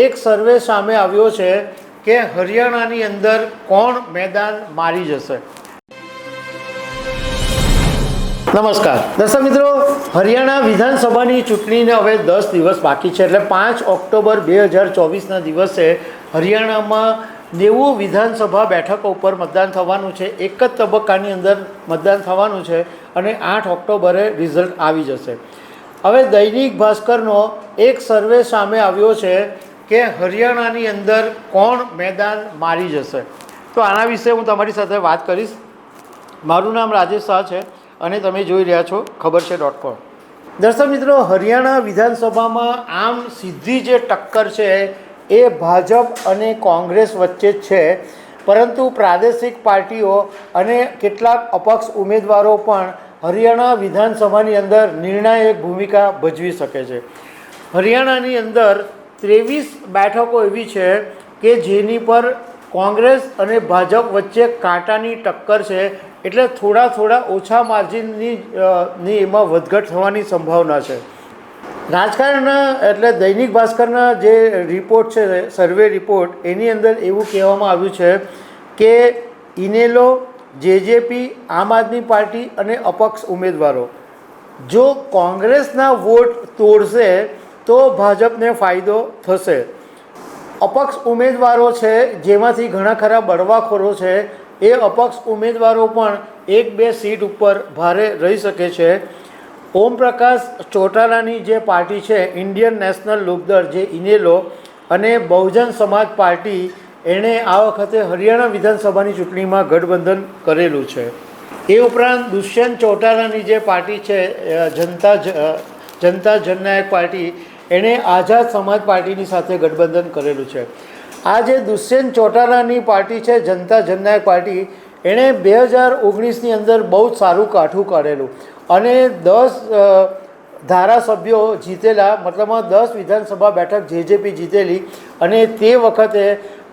એક સર્વે સામે આવ્યો છે કે હરિયાણાની અંદર કોણ મેદાન મારી જશે। નમસ્કાર દર્શક મિત્રો, હરિયાણા વિધાનસભાની ચૂંટણીને હવે 10 દિવસ બાકી છે, એટલે 5 ઓક્ટોબર 2024ના દિવસે હરિયાણામાં 90 વિધાનસભા બેઠકો ઉપર મતદાન થવાનું છે। એક જ તબક્કાની અંદર મતદાન થવાનું છે અને 8 ઓક્ટોબરે રિઝલ્ટ આવી જશે। હવે દૈનિક ભાસ્કરનો એક સર્વે સામે આવ્યો છે કે હરિયાણાની અંદર કોણ મેદાન મારી જશે। તો આના વિશે હું તમારી સાથે વાત કરીશ। મારું નામ રાજેશ શાહ છે અને તમે જોઈ રહ્યા છો ખબરછે.com। દર્શક મિત્રો, હરિયાણા વિધાનસભામાં આમ સીધી જે ટક્કર છે એ ભાજપ અને કોંગ્રેસ વચ્ચે જ છે, પરંતુ પ્રાદેશિક પાર્ટીઓ અને કેટલાક અપક્ષ ઉમેદવારો પણ હરિયાણા વિધાનસભાની અંદર નિર્ણાયક ભૂમિકા ભજવી શકે છે। હરિયાણાની અંદર 23 બેઠકો એવી છે કે જેની પર કોંગ્રેસ અને ભાજપ વચ્ચે કાંટાની ટક્કર છે, એટલે થોડા ઓછા માર્જિનની એમાં વધઘટ થવાની સંભાવના છે। રાજકારણના એટલે દૈનિક ભાસ્કરના જે રિપોર્ટ છે, સર્વે રિપોર્ટ, એની અંદર એવું કહેવામાં આવ્યું છે કે ઇનેલો, જેજેપી, આમ આદમી પાર્ટી અને અપક્ષ ઉમેદવારો જો કોંગ્રેસના વોટ તોડશે તો ભાજપને ફાયદો થશે। અપક્ષ ઉમેદવારો છે જેમાંથી ઘણા ખરા બળવાખોરો છે, એ અપક્ષ ઉમેદવારો પણ 1-2 સીટ ઉપર ભારે રહી શકે છે। ઓમ પ્રકાશ ચૌટાલાની જે પાર્ટી છે ઇન્ડિયન નેશનલ લોકદળ, જે ઇનેલો, અને બહુજન સમાજ પાર્ટી, એણે આ વખતે હરિયાણા વિધાનસભાની ચૂંટણીમાં ગઠબંધન કરેલું છે। એ ઉપરાંત દુષ્યંત ચૌટાલાની જે પાર્ટી છે જનતા જનનાયક પાર્ટી, એણે આઝાદ સમાજ પાર્ટીની સાથે ગઠબંધન કરેલું છે। આ જે દુષ્યંત ચૌટાલાની પાર્ટી છે, જનતા જનનાયક પાર્ટી, એણે 2019ની અંદર બહુ જ સારું કાઠું કાઢેલું અને 10 ધારાસભ્યો જીતેલા, મતલબમાં 10 વિધાનસભા બેઠક જેજેપી જીતેલી, અને તે વખતે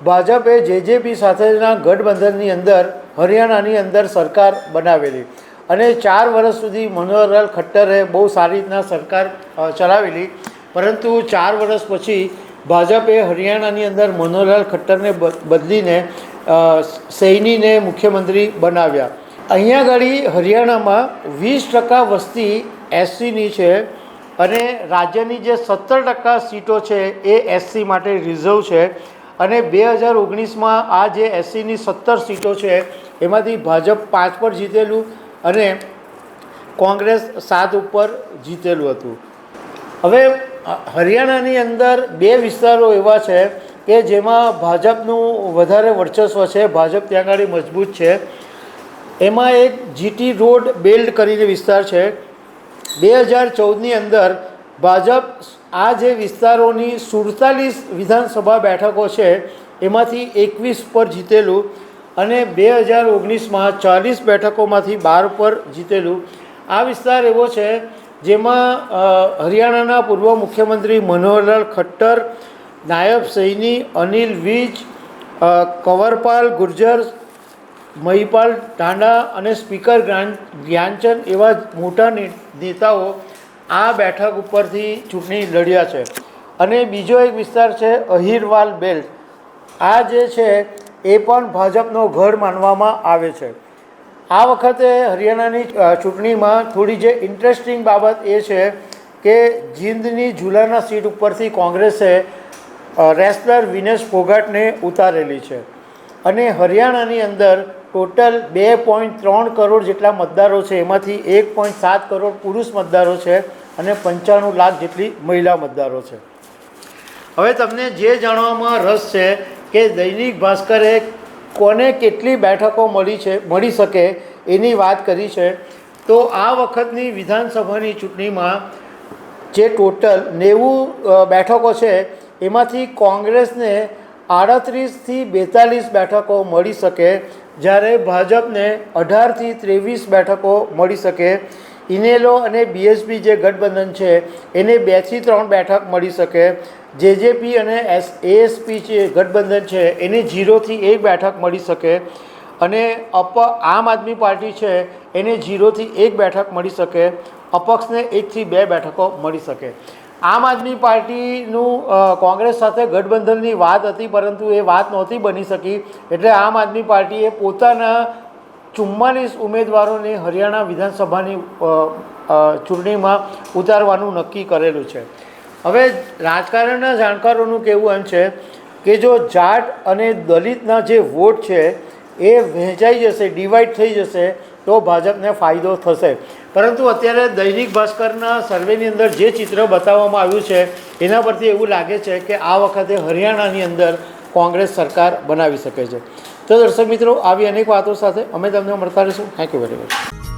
ભાજપે જેજેપી સાથેના ગઠબંધનની અંદર હરિયાણાની અંદર સરકાર બનાવેલી અને 4 વર્ષ સુધી મનોહરલાલ ખટ્ટરે બહુ સારી રીતના સરકાર ચલાવેલી, પરંતુ 4 વર્ષ પછી ભાજપે હરિયાણાની અંદર મનોહરલાલ ખટ્ટરને બદલીને સૈનીને મુખ્યમંત્રી બનાવ્યા। અહીંયા આગળ હરિયાણામાં 20% વસ્તી એસસીની છે અને રાજ્યની જે 17% સીટો છે એ એસસી માટે રિઝર્વ છે, અને 2019માં આ જે એસસીની 17 સીટો છે એમાંથી ભાજપ 5 પર જીતેલું અને કોંગ્રેસ 7 ઉપર જીતેલું હતું। હવે હરિયાણાની અંદર 2 વિસ્તારો એવા છે કે જેમાં ભાજપનું વધારે વર્ચસ્વ છે, ભાજપ ત્યાં આગળ મજબૂત છે। એમાં એક જીટી રોડ બેલ્ટ કરીને વિસ્તાર છે। 2014ની અંદર ભાજપ આ જે વિસ્તારોની 47 વિધાનસભા બેઠકો છે એમાંથી 21 પર જીતેલું અને 2019માં 40 બેઠકોમાંથી 12 પર જીતેલું। આ વિસ્તાર એવો છે જેમાં હરિયાણાના પૂર્વ મુખ્યમંત્રી મનોહરલાલ ખટ્ટર, નાયબ સૈની અનિલ વિજ, કંવરપાલ ગુર્જર, મહિપાલ ટાંડા અને સ્પીકર જ્ઞાનચંદ એવા મોટા નેતાઓ આ બેઠક ઉપરથી ચૂંટણી લડ્યા છે। અને બીજો એક વિસ્તાર છે અહીરવાલ બેલ્ટ, આ જે છે એ પણ ભાજપનો ગઢ માનવામાં આવે છે। આ વખતે હરિયાણાની ચૂંટણીમાં થોડી જે ઇન્ટરેસ્ટિંગ બાબત એ છે કે જીંદની ઝુલાના સીટ ઉપરથી કોંગ્રેસે રેસલર વિનેશ ફોગાટને ઉતારેલી છે અને હરિયાણાની અંદર ટોટલ 2.3 કરોડ જેટલા મતદારો છે, એમાંથી 1.7 કરોડ પુરુષ મતદારો છે અને 95 લાખ જેટલી મહિલા મતદારો છે। હવે તમને જે જાણવામાં રસ છે કે દૈનિક ભાસ્કરે કોને કેટલી બેઠકો મળી શકે એની વાત કરી છે, તો આ વખતની વિધાનસભાની ચૂંટણીમાં જે ટોટલ 90 બેઠકો છે એમાંથી કોંગ્રેસને 38થી 42 બેઠકો મળી શકે, જ્યારે ભાજપને 18થી 23 બેઠકો મળી શકે। ઇનેલો અને બીએસપી જે ગઠબંધન છે એને 2થી 3 બેઠક મળી શકે। જેજેપી અને એએસપી જે ગઠબંધન છે એને 0થી 1 બેઠક મળી શકે અને આમ આદમી પાર્ટી છે એને 0થી 1 બેઠક મળી શકે। અપક્ષને 1થી 2 બેઠકો મળી શકે। આમ આદમી પાર્ટીનું કોંગ્રેસ સાથે ગઠબંધનની વાત હતી, પરંતુ એ વાત નહોતી બની શકી, એટલે આમ આદમી પાર્ટીએ પોતાના 44 ઉમેદવારોને હરિયાણા વિધાનસભાની ચૂંટણીમાં ઉતારવાનું નક્કી કરેલું છે. હવે રાજકારણના જાણકારોનું કહેવું એમ છે કે જો જાટ અને દલિતના જે વોટ છે એ વહેંચાઈ જશે, ડિવાઈડ થઈ જશે, તો ભાજપને ફાયદો થશે. પરંતુ અત્યારે દૈનિક ભાસ્કરના સર્વેની અંદર જે ચિત્ર બતાવવામાં આવ્યું છે એના પરથી એવું લાગે છે કે આ વખતે હરિયાણાની અંદર કોંગ્રેસ સરકાર બનાવી શકે છે. તો દર્શક મિત્રો, આવી અનેક વાતો સાથે અમે તમને મળતા રહીશું. Thank you very much.